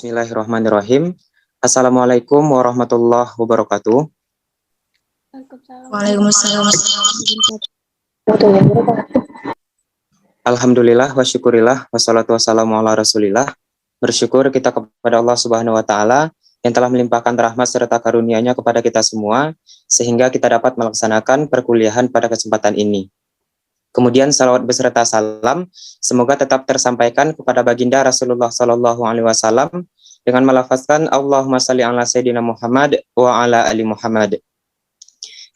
Bismillahirrahmanirrahim. Assalamualaikum warahmatullahi wabarakatuh. Waalaikumsalam. Alhamdulillah wa syukurillah wassalatu wassalamu ala rasulillah. Bersyukur kita kepada Allah Subhanahu wa taala yang telah melimpahkan rahmat serta karunia-Nya kepada kita semua sehingga kita dapat melaksanakan perkuliahan pada kesempatan ini. Kemudian salawat beserta salam semoga tetap tersampaikan kepada baginda Rasulullah Sallallahu Alaihi Wasallam dengan melafazkan Allahumma shalli ala sayyidina Muhammad wa ala ali Muhammad.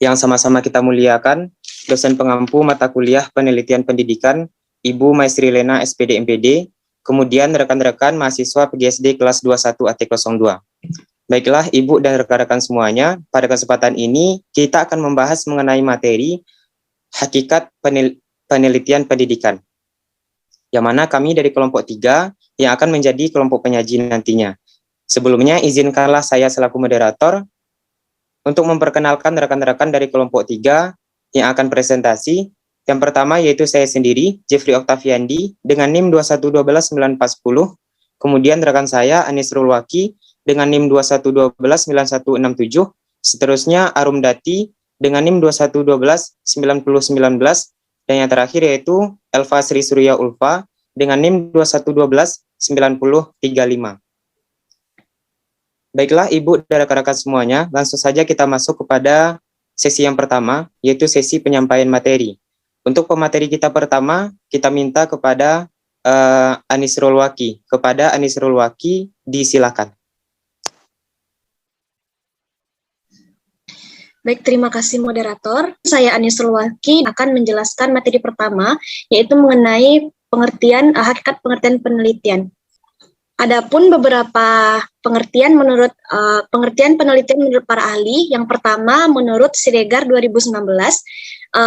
Yang sama-sama kita muliakan dosen pengampu mata kuliah penelitian pendidikan Ibu Maisri Lena SPD MPD, kemudian rekan-rekan mahasiswa PGSD kelas 21 AT02. Baiklah Ibu dan rekan-rekan semuanya, pada kesempatan ini kita akan membahas mengenai materi hakikat penelitian pendidikan, yang mana kami dari kelompok 3 yang akan menjadi kelompok penyaji nantinya. Sebelumnya izinkanlah saya selaku moderator untuk memperkenalkan rekan-rekan dari kelompok 3 yang akan presentasi. Yang pertama yaitu saya sendiri, Jeffrey Octaviandi dengan NIM 2111940, kemudian rekan saya Anis Rulwaki dengan NIM 2119167, seterusnya Arum Dati dengan NIM 21129019, dan yang terakhir yaitu Elva Sri Surya Ulfa dengan NIM 21129035. Baiklah Ibu dan rekan-rekan semuanya, langsung saja kita masuk kepada sesi yang pertama, yaitu sesi penyampaian materi. Untuk pemateri kita pertama, kita minta kepada Anis Rulwaki. Kepada Anis Rulwaki, disilakan. Baik, terima kasih moderator. Saya Anis Rulwaki akan menjelaskan materi pertama, yaitu mengenai hakikat pengertian penelitian. Adapun beberapa pengertian penelitian menurut para ahli. Yang pertama, menurut Siregar 2019,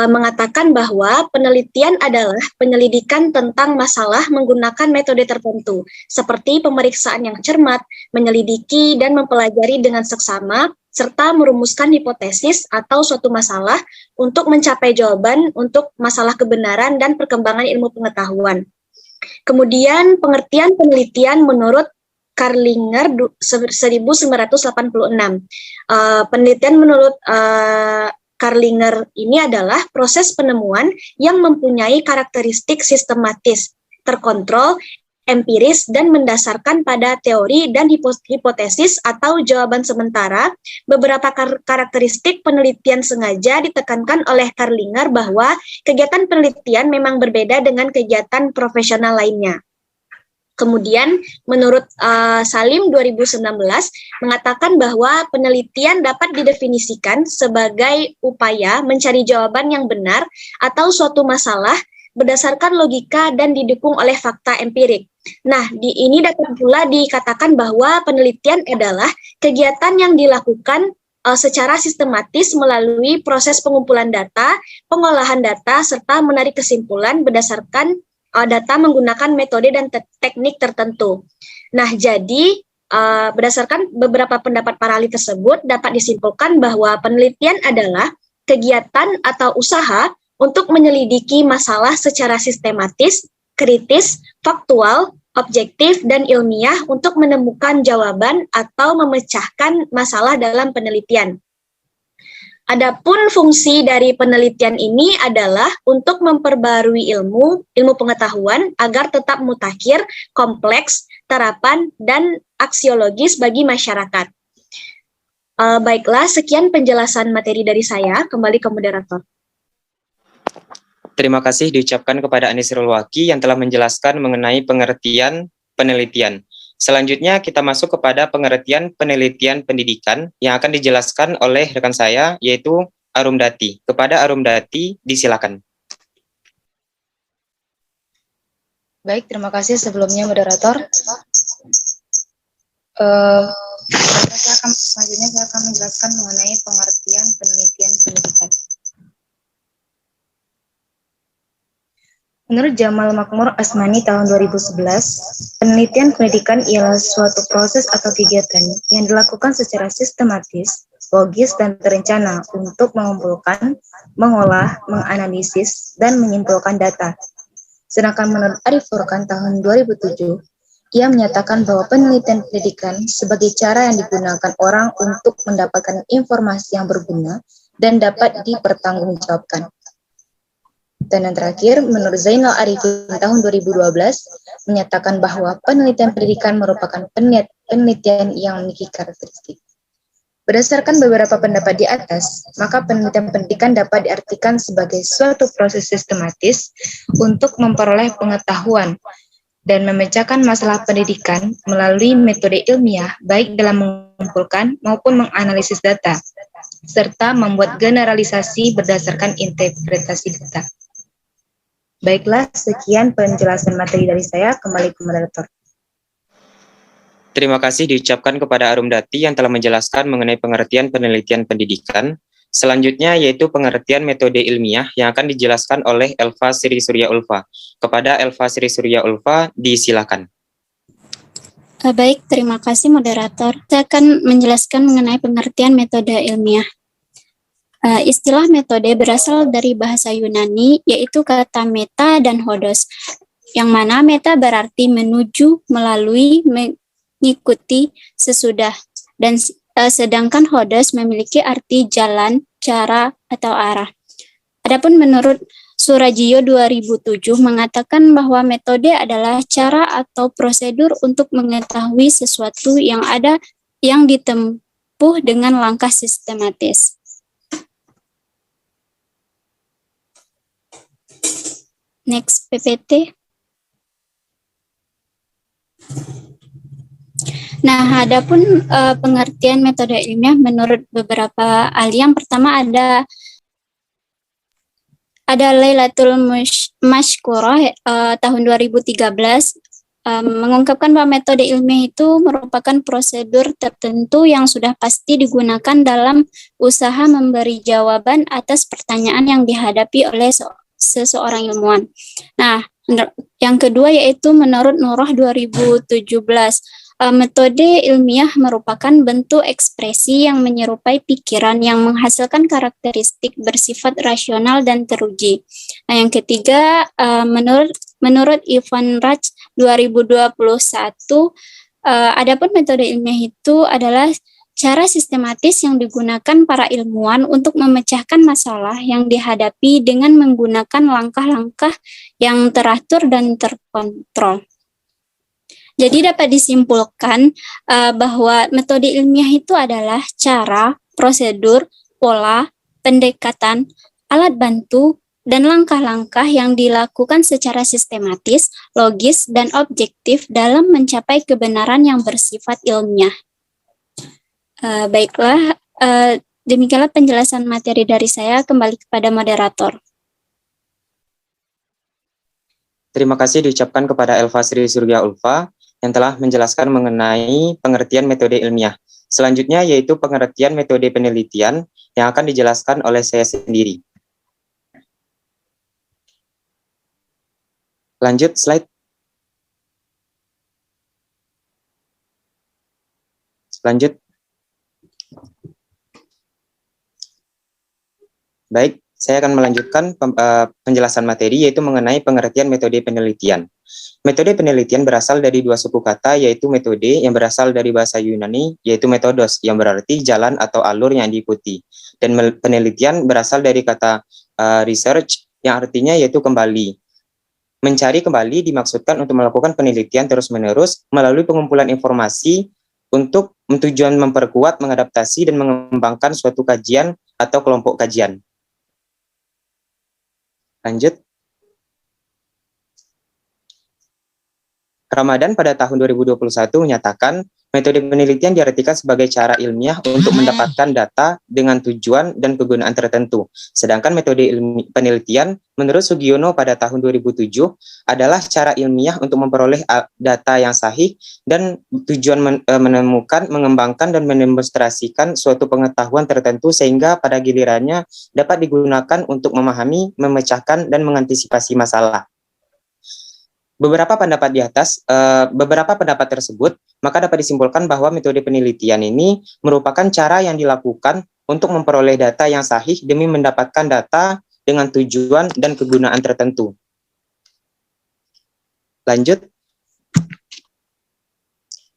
mengatakan bahwa penelitian adalah penyelidikan tentang masalah menggunakan metode tertentu, seperti pemeriksaan yang cermat, menyelidiki dan mempelajari dengan seksama, serta merumuskan hipotesis atau suatu masalah untuk mencapai jawaban untuk masalah kebenaran dan perkembangan ilmu pengetahuan. Kemudian pengertian penelitian menurut Karlinger 1986. Penelitian menurut Karlinger ini adalah proses penemuan yang mempunyai karakteristik sistematis, terkontrol, empiris, dan mendasarkan pada teori dan hipotesis atau jawaban sementara. Beberapa karakteristik penelitian sengaja ditekankan oleh Karlinger bahwa kegiatan penelitian memang berbeda dengan kegiatan profesional lainnya. Kemudian menurut Salim 2019 mengatakan bahwa penelitian dapat didefinisikan sebagai upaya mencari jawaban yang benar atau suatu masalah berdasarkan logika dan didukung oleh fakta empirik. Nah, ini dapat pula dikatakan bahwa penelitian adalah kegiatan yang dilakukan secara sistematis melalui proses pengumpulan data, pengolahan data, serta menarik kesimpulan berdasarkan data menggunakan metode dan teknik tertentu. Nah, jadi berdasarkan beberapa pendapat para ahli tersebut dapat disimpulkan bahwa penelitian adalah kegiatan atau usaha untuk menyelidiki masalah secara sistematis, kritis, faktual, objektif, dan ilmiah untuk menemukan jawaban atau memecahkan masalah dalam penelitian. Adapun fungsi dari penelitian ini adalah untuk memperbarui ilmu pengetahuan agar tetap mutakhir, kompleks, terapan, dan aksiologis bagi masyarakat. Baiklah, sekian penjelasan materi dari saya. Kembali ke moderator. Terima kasih diucapkan kepada Anis Rulwaki yang telah menjelaskan mengenai pengertian penelitian. Selanjutnya kita masuk kepada pengertian penelitian pendidikan yang akan dijelaskan oleh rekan saya, yaitu Arum Dati. Kepada Arum Dati, disilakan. Baik, terima kasih sebelumnya moderator. Selanjutnya saya akan menjelaskan mengenai pengertian penelitian pendidikan. Menurut Jamal Makmur Asmani tahun 2011, penelitian pendidikan ialah suatu proses atau kegiatan yang dilakukan secara sistematis, logis, dan terencana untuk mengumpulkan, mengolah, menganalisis, dan menyimpulkan data. Sedangkan menurut Arif Furqan tahun 2007, Ia menyatakan bahwa penelitian pendidikan sebagai cara yang digunakan orang untuk mendapatkan informasi yang berguna dan dapat dipertanggungjawabkan. Dan yang terakhir, menurut Zainal Arifin tahun 2012, menyatakan bahwa penelitian pendidikan merupakan penelitian yang memiliki karakteristik. Berdasarkan beberapa pendapat di atas, maka penelitian pendidikan dapat diartikan sebagai suatu proses sistematis untuk memperoleh pengetahuan dan memecahkan masalah pendidikan melalui metode ilmiah, baik dalam mengumpulkan maupun menganalisis data, serta membuat generalisasi berdasarkan interpretasi data. Baiklah, sekian penjelasan materi dari saya. Kembali ke moderator. Terima kasih diucapkan kepada Arumdati yang telah menjelaskan mengenai pengertian penelitian pendidikan. Selanjutnya yaitu pengertian metode ilmiah yang akan dijelaskan oleh Elva Sri Surya Ulfa. Kepada Elva Sri Surya Ulfa, disilakan. Baik, terima kasih moderator. Saya akan menjelaskan mengenai pengertian metode ilmiah. Istilah metode berasal dari bahasa Yunani, yaitu kata meta dan hodos, yang mana meta berarti menuju, melalui, mengikuti, sesudah, dan sedangkan hodos memiliki arti jalan, cara, atau arah. Adapun menurut Surajio 2007 mengatakan bahwa metode adalah cara atau prosedur untuk mengetahui sesuatu yang ditempuh dengan langkah sistematis. Next, PPT. Nah, adapun pengertian metode ilmiah menurut beberapa ahli, yang pertama ada Lailatul Mashkurah tahun 2013 mengungkapkan bahwa metode ilmiah itu merupakan prosedur tertentu yang sudah pasti digunakan dalam usaha memberi jawaban atas pertanyaan yang dihadapi oleh seseorang ilmuwan. Nah, yang kedua yaitu menurut Nurah 2017, metode ilmiah merupakan bentuk ekspresi yang menyerupai pikiran yang menghasilkan karakteristik bersifat rasional dan teruji. Nah, yang ketiga, menurut Ivan Raj 2021, adapun metode ilmiah itu adalah cara sistematis yang digunakan para ilmuwan untuk memecahkan masalah yang dihadapi dengan menggunakan langkah-langkah yang teratur dan terkontrol. Jadi dapat disimpulkan bahwa metode ilmiah itu adalah cara, prosedur, pola, pendekatan, alat bantu, dan langkah-langkah yang dilakukan secara sistematis, logis, dan objektif dalam mencapai kebenaran yang bersifat ilmiah. Baiklah, demikianlah penjelasan materi dari saya. Kembali kepada moderator. Terima kasih diucapkan kepada Elva Sri Surya Ulfa yang telah menjelaskan mengenai pengertian metode ilmiah. Selanjutnya yaitu pengertian metode penelitian yang akan dijelaskan oleh saya sendiri. Lanjut slide. Lanjut. Baik, saya akan melanjutkan penjelasan materi yaitu mengenai pengertian metode penelitian. Metode penelitian berasal dari dua suku kata, yaitu metode yang berasal dari bahasa Yunani, yaitu metodos yang berarti jalan atau alur yang diikuti. Dan penelitian berasal dari kata research yang artinya yaitu kembali. Mencari kembali dimaksudkan untuk melakukan penelitian terus-menerus melalui pengumpulan informasi untuk tujuan memperkuat, mengadaptasi, dan mengembangkan suatu kajian atau kelompok kajian. Lanjut. Ramadan pada tahun 2021 menyatakan metode penelitian diartikan sebagai cara ilmiah untuk mendapatkan data dengan tujuan dan kegunaan tertentu. Sedangkan metode penelitian menurut Sugiono pada tahun 2007 adalah cara ilmiah untuk memperoleh data yang sahih dan tujuan menemukan, mengembangkan, dan mendemonstrasikan suatu pengetahuan tertentu sehingga pada gilirannya dapat digunakan untuk memahami, memecahkan, dan mengantisipasi masalah. Beberapa pendapat tersebut, maka dapat disimpulkan bahwa metode penelitian ini merupakan cara yang dilakukan untuk memperoleh data yang sahih demi mendapatkan data dengan tujuan dan kegunaan tertentu. Lanjut.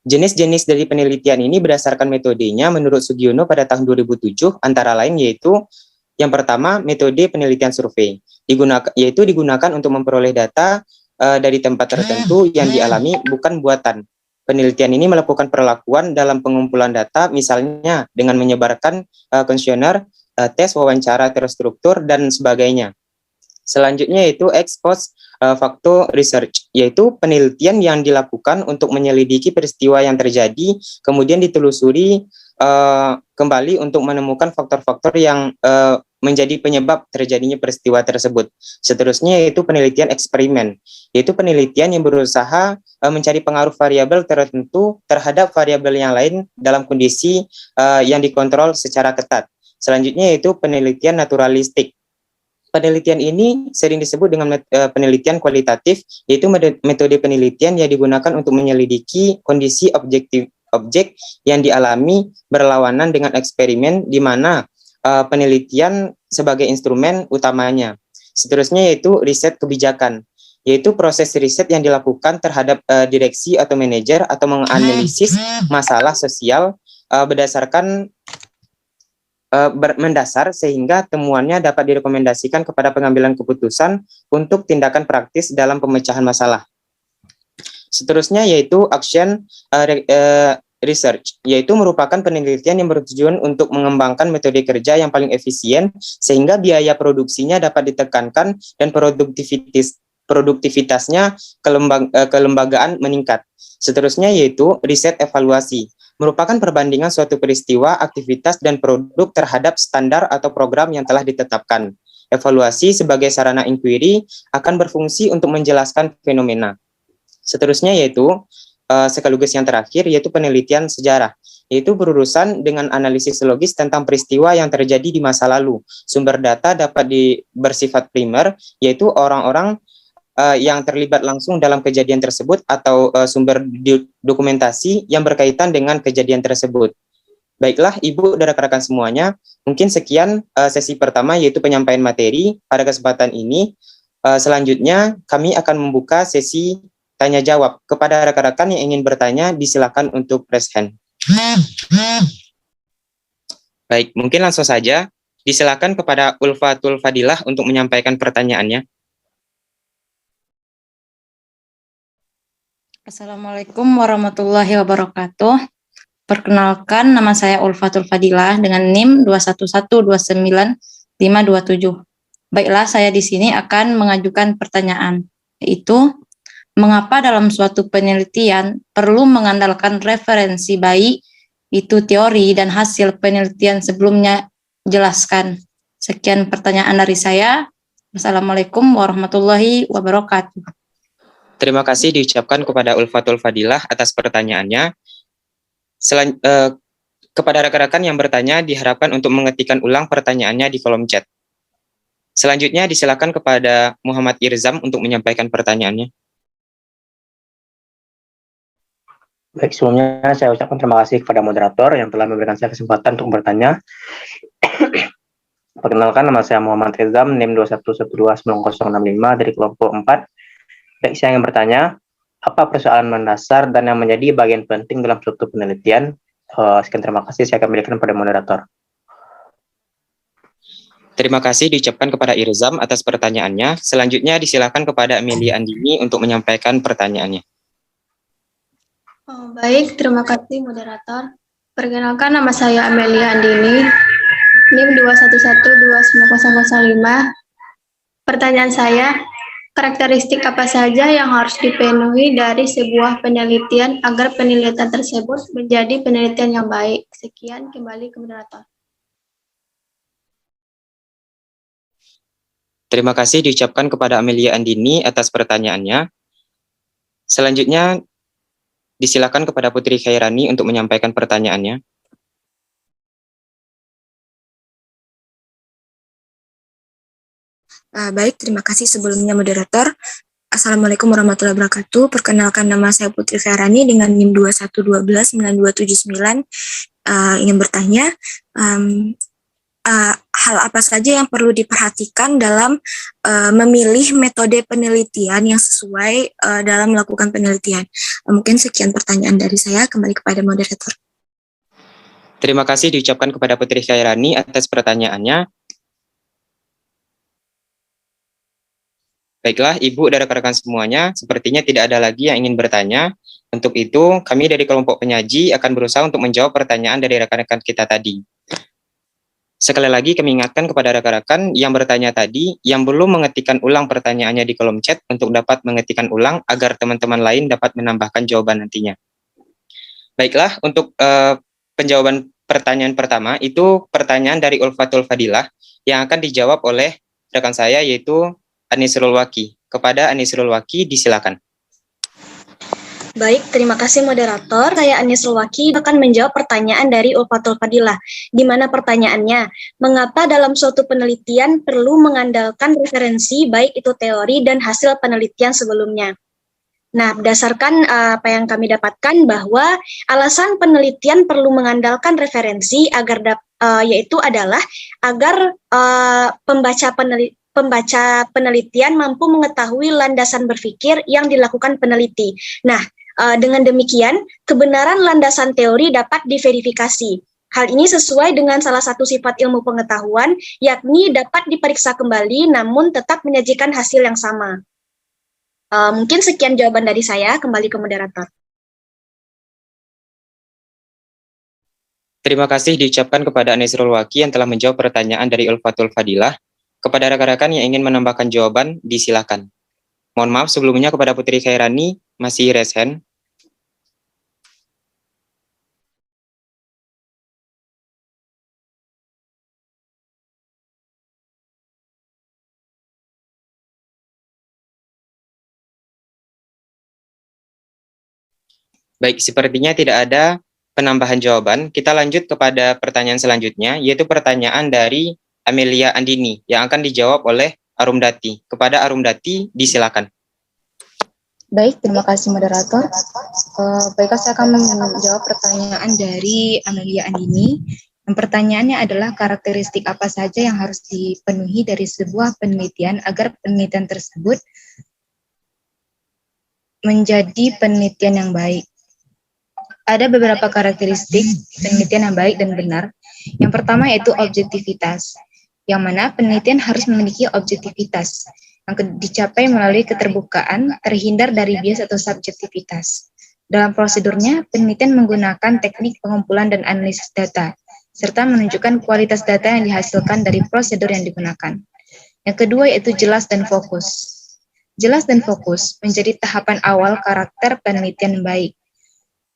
Jenis-jenis dari penelitian ini berdasarkan metodenya menurut Sugiono pada tahun 2007 antara lain yaitu yang pertama metode penelitian survei, yaitu digunakan untuk memperoleh data dari tempat tertentu yang dialami bukan buatan. Penelitian ini melakukan perlakuan dalam pengumpulan data misalnya dengan menyebarkan kuesioner, tes wawancara terstruktur dan sebagainya. Selanjutnya yaitu ex post facto research, yaitu penelitian yang dilakukan untuk menyelidiki peristiwa yang terjadi, kemudian ditelusuri kembali untuk menemukan faktor-faktor yang menjadi penyebab terjadinya peristiwa tersebut. Seterusnya yaitu penelitian eksperimen, yaitu penelitian yang berusaha mencari pengaruh variabel tertentu terhadap variabel yang lain dalam kondisi yang dikontrol secara ketat. Selanjutnya yaitu penelitian naturalistik. Penelitian ini sering disebut dengan penelitian kualitatif, yaitu metode penelitian yang digunakan untuk menyelidiki kondisi objek yang dialami berlawanan dengan eksperimen di mana penelitian sebagai instrumen utamanya. Seterusnya yaitu riset kebijakan, yaitu proses riset yang dilakukan terhadap direksi atau manajer atau menganalisis masalah sosial berdasarkan mendasar sehingga temuannya dapat direkomendasikan kepada pengambilan keputusan untuk tindakan praktis dalam pemecahan masalah. Seterusnya yaitu action research, yaitu merupakan penelitian yang bertujuan untuk mengembangkan metode kerja yang paling efisien sehingga biaya produksinya dapat ditekankan dan produktivitasnya kelembagaan meningkat. Seterusnya yaitu riset evaluasi, merupakan perbandingan suatu peristiwa, aktivitas, dan produk terhadap standar atau program yang telah ditetapkan. Evaluasi sebagai sarana inquiry akan berfungsi untuk menjelaskan fenomena. Seterusnya yaitu, sekaligus yang terakhir, yaitu penelitian sejarah, yaitu berurusan dengan analisis logis tentang peristiwa yang terjadi di masa lalu. Sumber data dapat bersifat primer, yaitu orang-orang yang terlibat langsung dalam kejadian tersebut atau sumber dokumentasi yang berkaitan dengan kejadian tersebut. Baiklah Ibu dan rekan-rekan semuanya, mungkin sekian sesi pertama yaitu penyampaian materi pada kesempatan ini. Selanjutnya kami akan membuka sesi tanya jawab. Kepada rekan-rekan yang ingin bertanya, disilakan untuk raise hand. Baik, mungkin langsung saja disilakan kepada Ulfatul Fadilah untuk menyampaikan pertanyaannya. Assalamualaikum warahmatullahi wabarakatuh. Perkenalkan, nama saya Ulfatul Fadilah dengan NIM 211295527. Baiklah, saya di sini akan mengajukan pertanyaan, yaitu mengapa dalam suatu penelitian perlu mengandalkan referensi baik, itu teori dan hasil penelitian sebelumnya jelaskan. Sekian pertanyaan dari saya. Wassalamualaikum warahmatullahi wabarakatuh. Terima kasih diucapkan kepada Ulfatul Fadilah atas pertanyaannya. Kepada rekan-rekan yang bertanya, diharapkan untuk mengetikkan ulang pertanyaannya di kolom chat. Selanjutnya disilakan kepada Muhammad Irzam untuk menyampaikan pertanyaannya. Baik, sebelumnya saya ucapkan terima kasih kepada moderator yang telah memberikan saya kesempatan untuk bertanya. Perkenalkan, nama saya Muhammad Irzam, NIM 2112955 dari kelompok 4. Baik, saya ingin bertanya, apa persoalan mendasar dan yang menjadi bagian penting dalam suatu penelitian? Sekian terima kasih, saya akan berikan pada moderator. Terima kasih diucapkan kepada Irzam atas pertanyaannya. Selanjutnya disilakan kepada Amelia Andini untuk menyampaikan pertanyaannya. Baik, terima kasih moderator. Perkenalkan, nama saya Amelia Andini, NIM 2112905. Pertanyaan saya, karakteristik apa saja yang harus dipenuhi dari sebuah penelitian agar penelitian tersebut menjadi penelitian yang baik? Sekian, kembali ke moderator. Terima kasih diucapkan kepada Amelia Andini atas pertanyaannya. Selanjutnya, disilakan kepada Putri Khairani untuk menyampaikan pertanyaannya. Baik, terima kasih sebelumnya moderator. Assalamualaikum warahmatullahi wabarakatuh. Perkenalkan, nama saya Putri Khairani dengan NIM 211292279. Ingin bertanya, hal apa saja yang perlu diperhatikan dalam memilih metode penelitian yang sesuai dalam melakukan penelitian. Mungkin sekian pertanyaan dari saya, kembali kepada moderator. Terima kasih diucapkan kepada Putri Khairani atas pertanyaannya. Baiklah, Ibu dan rekan-rekan semuanya, sepertinya tidak ada lagi yang ingin bertanya. Untuk itu, kami dari kelompok penyaji akan berusaha untuk menjawab pertanyaan dari rekan-rekan kita tadi. Sekali lagi kami ingatkan kepada rekan-rekan yang bertanya tadi, yang belum mengetikkan ulang pertanyaannya di kolom chat untuk dapat mengetikkan ulang agar teman-teman lain dapat menambahkan jawaban nantinya. Baiklah, untuk penjawaban pertanyaan pertama, itu pertanyaan dari Ulfatul Fadilah yang akan dijawab oleh rekan saya yaitu Anisrul Waki. Kepada Anisrul Waki, disilakan. Baik, terima kasih moderator. Saya Anisrul Waki akan menjawab pertanyaan dari Ulfatul Fadilah. Di mana pertanyaannya? Mengapa dalam suatu penelitian perlu mengandalkan referensi baik itu teori dan hasil penelitian sebelumnya? Nah, berdasarkan apa yang kami dapatkan bahwa alasan penelitian perlu mengandalkan referensi yaitu adalah agar pembaca penelitian mampu mengetahui landasan berpikir yang dilakukan peneliti. Nah, dengan demikian, kebenaran landasan teori dapat diverifikasi. Hal ini sesuai dengan salah satu sifat ilmu pengetahuan, yakni dapat diperiksa kembali namun tetap menyajikan hasil yang sama. Mungkin sekian jawaban dari saya, kembali ke moderator. Terima kasih diucapkan kepada Anisrul Waki yang telah menjawab pertanyaan dari Ulfatul Fadilah. Kepada rekan-rekan yang ingin menambahkan jawaban, disilakan. Mohon maaf sebelumnya kepada Putri Khairani, masih raise hand. Baik, sepertinya tidak ada penambahan jawaban. Kita lanjut kepada pertanyaan selanjutnya, yaitu pertanyaan dari Amelia Andini yang akan dijawab oleh Arumdati. Kepada Arumdati, disilakan. Baik, terima kasih moderator. Baiklah, saya akan menjawab pertanyaan dari Amelia Andini. Pertanyaannya adalah karakteristik apa saja yang harus dipenuhi dari sebuah penelitian agar penelitian tersebut menjadi penelitian yang baik. Ada beberapa karakteristik penelitian yang baik dan benar. Yang pertama yaitu objektivitas, yang mana penelitian harus memiliki objektivitas yang dicapai melalui keterbukaan, terhindar dari bias atau subjektivitas. Dalam prosedurnya, penelitian menggunakan teknik pengumpulan dan analisis data, serta menunjukkan kualitas data yang dihasilkan dari prosedur yang digunakan. Yang kedua yaitu jelas dan fokus. Jelas dan fokus menjadi tahapan awal karakter penelitian baik.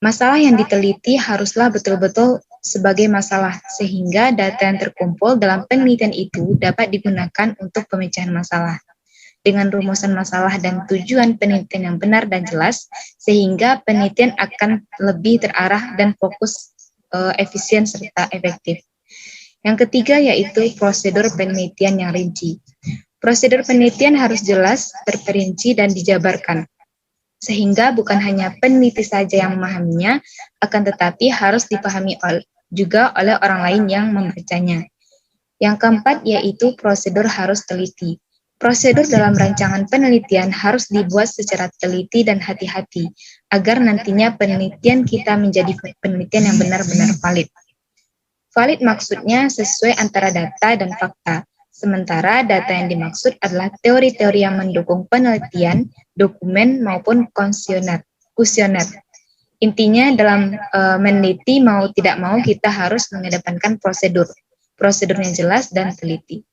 Masalah yang diteliti haruslah betul-betul sebagai masalah, sehingga data yang terkumpul dalam penelitian itu dapat digunakan untuk pemecahan masalah. Dengan rumusan masalah dan tujuan penelitian yang benar dan jelas, sehingga penelitian akan lebih terarah dan fokus, efisien serta efektif. Yang ketiga yaitu prosedur penelitian yang rinci. Prosedur penelitian harus jelas, terperinci, dan dijabarkan, sehingga bukan hanya peneliti saja yang memahaminya, akan tetapi harus dipahami juga oleh orang lain yang membacanya. Yang keempat yaitu prosedur harus teliti. Prosedur dalam rancangan penelitian harus dibuat secara teliti dan hati-hati, agar nantinya penelitian kita menjadi penelitian yang benar-benar valid. Valid maksudnya sesuai antara data dan fakta, sementara data yang dimaksud adalah teori-teori yang mendukung penelitian, dokumen maupun kuesioner. Intinya dalam meneliti mau tidak mau kita harus mengedepankan prosedurnya jelas dan teliti.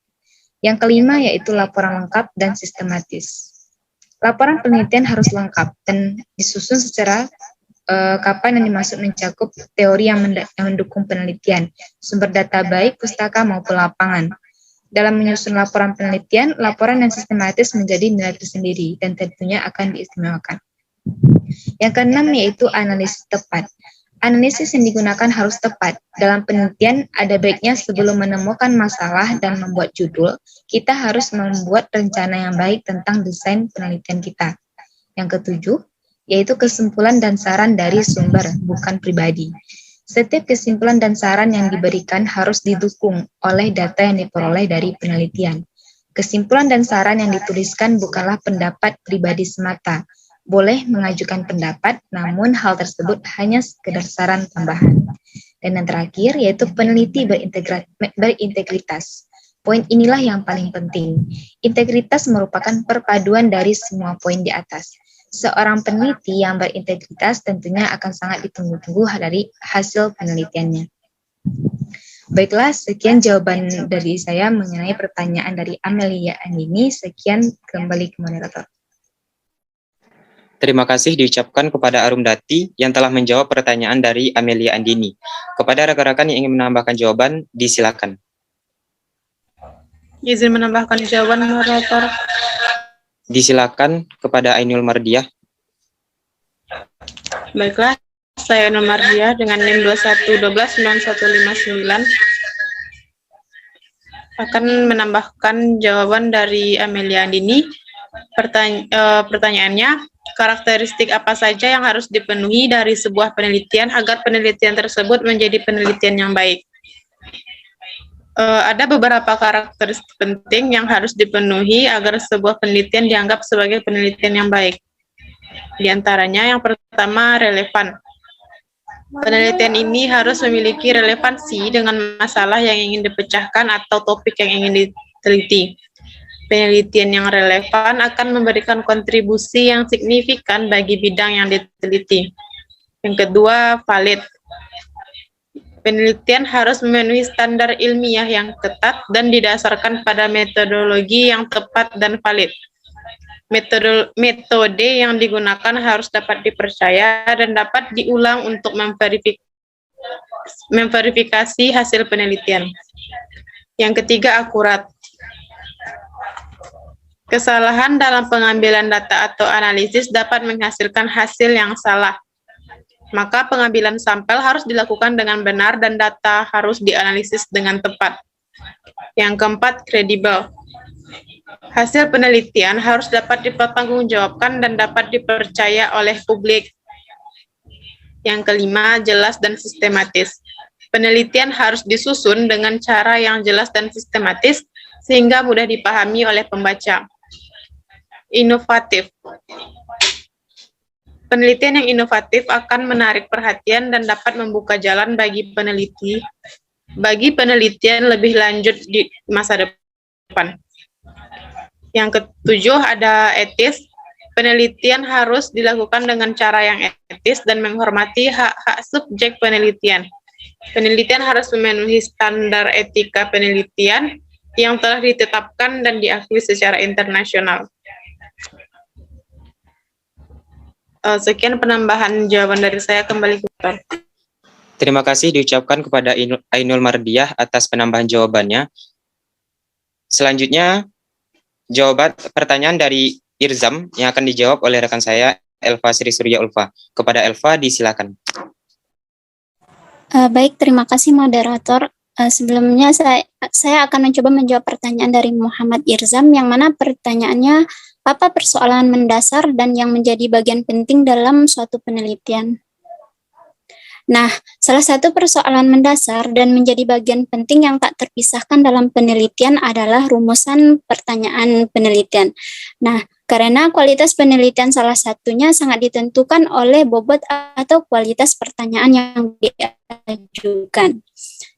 Yang kelima yaitu laporan lengkap dan sistematis. Laporan penelitian harus lengkap dan disusun secara kapan yang dimaksud mencakup teori yang mendukung penelitian, sumber data baik pustaka maupun lapangan. Dalam menyusun laporan penelitian, laporan yang sistematis menjadi nilai tersendiri dan tentunya akan diistimewakan. Yang keenam yaitu analisis tepat. Analisis yang digunakan harus tepat. Dalam penelitian, ada baiknya sebelum menemukan masalah dan membuat judul, kita harus membuat rencana yang baik tentang desain penelitian kita. Yang ketujuh, yaitu kesimpulan dan saran dari sumber, bukan pribadi. Setiap kesimpulan dan saran yang diberikan harus didukung oleh data yang diperoleh dari penelitian. Kesimpulan dan saran yang dituliskan bukanlah pendapat pribadi semata. Boleh mengajukan pendapat, namun hal tersebut hanya sekedar saran tambahan. Dan yang terakhir, yaitu peneliti berintegritas. Poin inilah yang paling penting. Integritas merupakan perpaduan dari semua poin di atas. Seorang peneliti yang berintegritas tentunya akan sangat ditunggu-tunggu dari hasil penelitiannya. Baiklah, sekian jawaban dari saya mengenai pertanyaan dari Amelia Andini. Sekian, kembali ke moderator. Terima kasih diucapkan kepada Arumdati yang telah menjawab pertanyaan dari Amelia Andini. Kepada rekan-rekan yang ingin menambahkan jawaban, disilakan. Izin menambahkan jawaban, moderator. Disilakan kepada Ainul Mardiah. Baiklah, saya Ainul Mardiah dengan NIM 21129159 akan menambahkan jawaban dari Amelia Andini. Pertanyaannya, karakteristik apa saja yang harus dipenuhi dari sebuah penelitian agar penelitian tersebut menjadi penelitian yang baik? Ada beberapa karakteristik penting yang harus dipenuhi agar sebuah penelitian dianggap sebagai penelitian yang baik. Di antaranya yang pertama, relevan. Penelitian ini harus memiliki relevansi dengan masalah yang ingin dipecahkan atau topik yang ingin diteliti. Penelitian yang relevan akan memberikan kontribusi yang signifikan bagi bidang yang diteliti. Yang kedua, valid. Penelitian harus memenuhi standar ilmiah yang ketat dan didasarkan pada metodologi yang tepat dan valid. Metode yang digunakan harus dapat dipercaya dan dapat diulang untuk memverifikasi hasil penelitian. Yang ketiga, akurat. Kesalahan dalam pengambilan data atau analisis dapat menghasilkan hasil yang salah. Maka pengambilan sampel harus dilakukan dengan benar dan data harus dianalisis dengan tepat. Yang keempat, kredibel. Hasil penelitian harus dapat dipertanggungjawabkan dan dapat dipercaya oleh publik. Yang kelima, jelas dan sistematis. Penelitian harus disusun dengan cara yang jelas dan sistematis sehingga mudah dipahami oleh pembaca. Inovatif. Penelitian yang inovatif akan menarik perhatian dan dapat membuka jalan bagi penelitian lebih lanjut di masa depan. Yang ketujuh, ada etis. Penelitian harus dilakukan dengan cara yang etis dan menghormati hak-hak subjek penelitian. Penelitian harus memenuhi standar etika penelitian yang telah ditetapkan dan diakui secara internasional. Sekian penambahan jawaban dari saya, kembali ke Pak. Terima kasih diucapkan kepada Ainul Mardiah atas penambahan jawabannya. Selanjutnya, pertanyaan dari Irzam yang akan dijawab oleh rekan saya, Elva Sri Surya Ulfa. Kepada Elva, disilakan. Baik, terima kasih moderator. Sebelumnya saya akan mencoba menjawab pertanyaan dari Muhammad Irzam, yang mana pertanyaannya, apa persoalan mendasar dan yang menjadi bagian penting dalam suatu penelitian? Nah, salah satu persoalan mendasar dan menjadi bagian penting yang tak terpisahkan dalam penelitian adalah rumusan pertanyaan penelitian. Nah, karena kualitas penelitian salah satunya sangat ditentukan oleh bobot atau kualitas pertanyaan yang diajukan.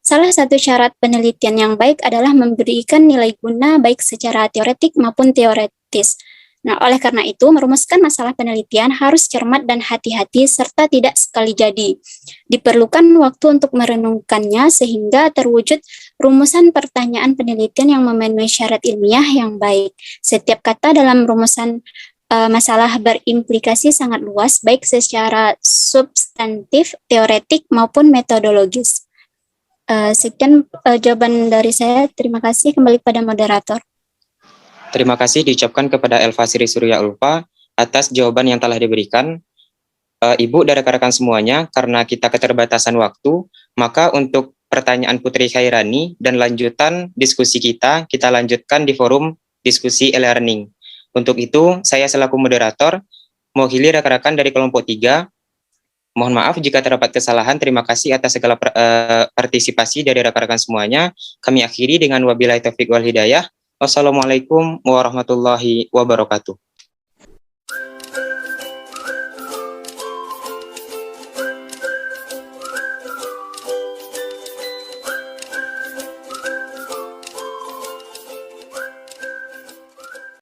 Salah satu syarat penelitian yang baik adalah memberikan nilai guna baik secara teoretik maupun teoretis. Nah, oleh karena itu, merumuskan masalah penelitian harus cermat dan hati-hati serta tidak sekali jadi. Diperlukan waktu untuk merenungkannya sehingga terwujud rumusan pertanyaan penelitian yang memenuhi syarat ilmiah yang baik. Setiap kata dalam rumusan masalah berimplikasi sangat luas, baik secara substantif, teoretik, maupun metodologis. Sekian jawaban dari saya. Terima kasih. Kembali pada moderator. Terima kasih diucapkan kepada Elva Sri Surya Ulfa atas jawaban yang telah diberikan. Ibu dan rekan-rekan semuanya, karena kita keterbatasan waktu, maka untuk pertanyaan Putri Khairani dan lanjutan diskusi kita lanjutkan di forum diskusi e-learning. Untuk itu, saya selaku moderator mewakili rekan-rekan dari kelompok 3 Mohon maaf jika terdapat kesalahan. Terima kasih atas segala partisipasi dari rekan-rekan semuanya. Kami akhiri dengan wabillahi taufiq wal hidayah. Wassalamualaikum warahmatullahi wabarakatuh.